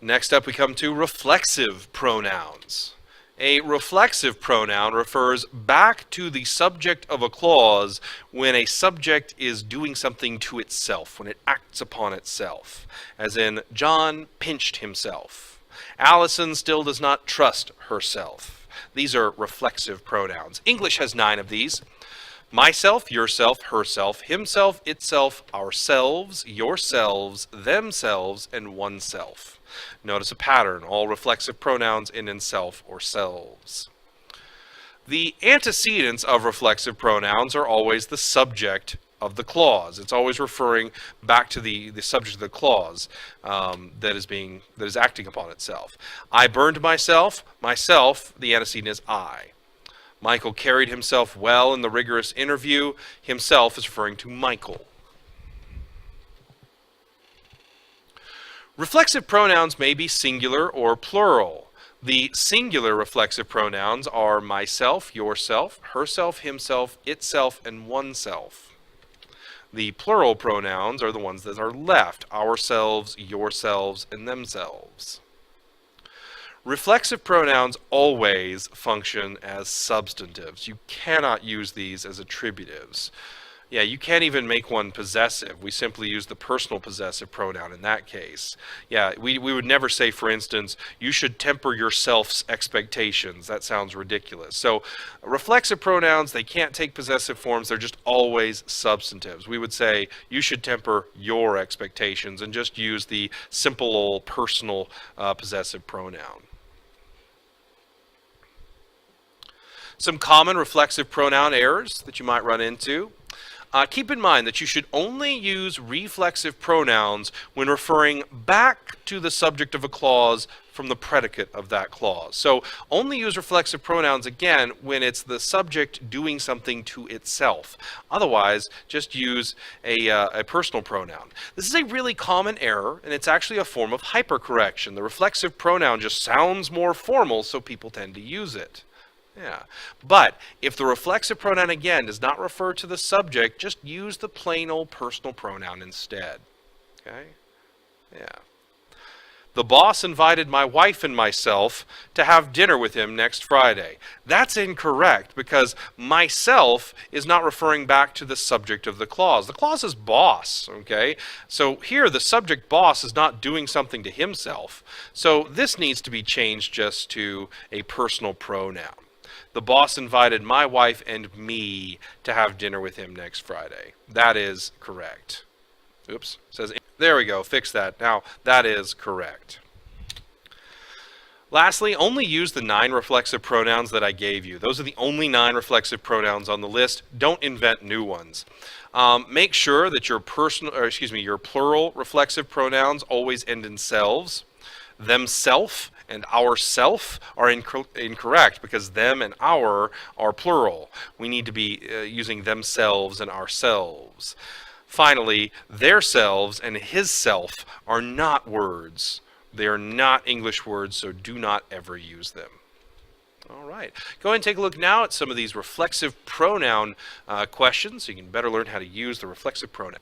Next up we come to reflexive pronouns. A reflexive pronoun refers back to the subject of a clause when a subject is doing something to itself, when it acts upon itself. As in, John pinched himself. Allison still does not trust herself. These are reflexive pronouns. English has 9 of these. Myself, yourself, herself, himself, itself, ourselves, yourselves, themselves, and oneself. Notice a pattern, all reflexive pronouns end in self or selves. The antecedents of reflexive pronouns are always the subject of the clause. It's always referring back to the subject of the clause that is acting upon itself. I burned myself. Myself, the antecedent is I. Michael carried himself well in the rigorous interview. Himself is referring to Michael. Reflexive pronouns may be singular or plural. The singular reflexive pronouns are myself, yourself, herself, himself, itself, and oneself. The plural pronouns are the ones that are left, ourselves, yourselves, and themselves. Reflexive pronouns always function as substantives. You cannot use these as attributives. Yeah, you can't even make one possessive. We simply use the personal possessive pronoun in that case. Yeah, we would never say, for instance, you should temper yourself's expectations. That sounds ridiculous. So reflexive pronouns, they can't take possessive forms. They're just always substantives. We would say, you should temper your expectations and just use the simple old personal possessive pronoun. Some common reflexive pronoun errors that you might run into. Keep in mind that you should only use reflexive pronouns when referring back to the subject of a clause from the predicate of that clause. So only use reflexive pronouns again when it's the subject doing something to itself. Otherwise, just use a personal pronoun. This is a really common error, and it's actually a form of hypercorrection. The reflexive pronoun just sounds more formal, so people tend to use it. Yeah, but if the reflexive pronoun again does not refer to the subject, just use the plain old personal pronoun instead. Okay? Yeah. The boss invited my wife and myself to have dinner with him next Friday. That's incorrect because myself is not referring back to the subject of the clause. The clause is boss, okay? So here the subject boss is not doing something to himself. So this needs to be changed just to a personal pronoun. The boss invited my wife and me to have dinner with him next Friday. That is correct. Oops. Says, there we go. Fix that. Now, that is correct. Lastly, only use the 9 reflexive pronouns that I gave you. Those are the only 9 reflexive pronouns on the list. Don't invent new ones. Make sure that your plural reflexive pronouns always end in selves. Themself and ourself are incorrect because them and our are plural. We need to be using themselves and ourselves. Finally, their selves and his self are not words. They are not English words, so do not ever use them. All right. Go ahead and take a look now at some of these reflexive pronoun questions so you can better learn how to use the reflexive pronoun.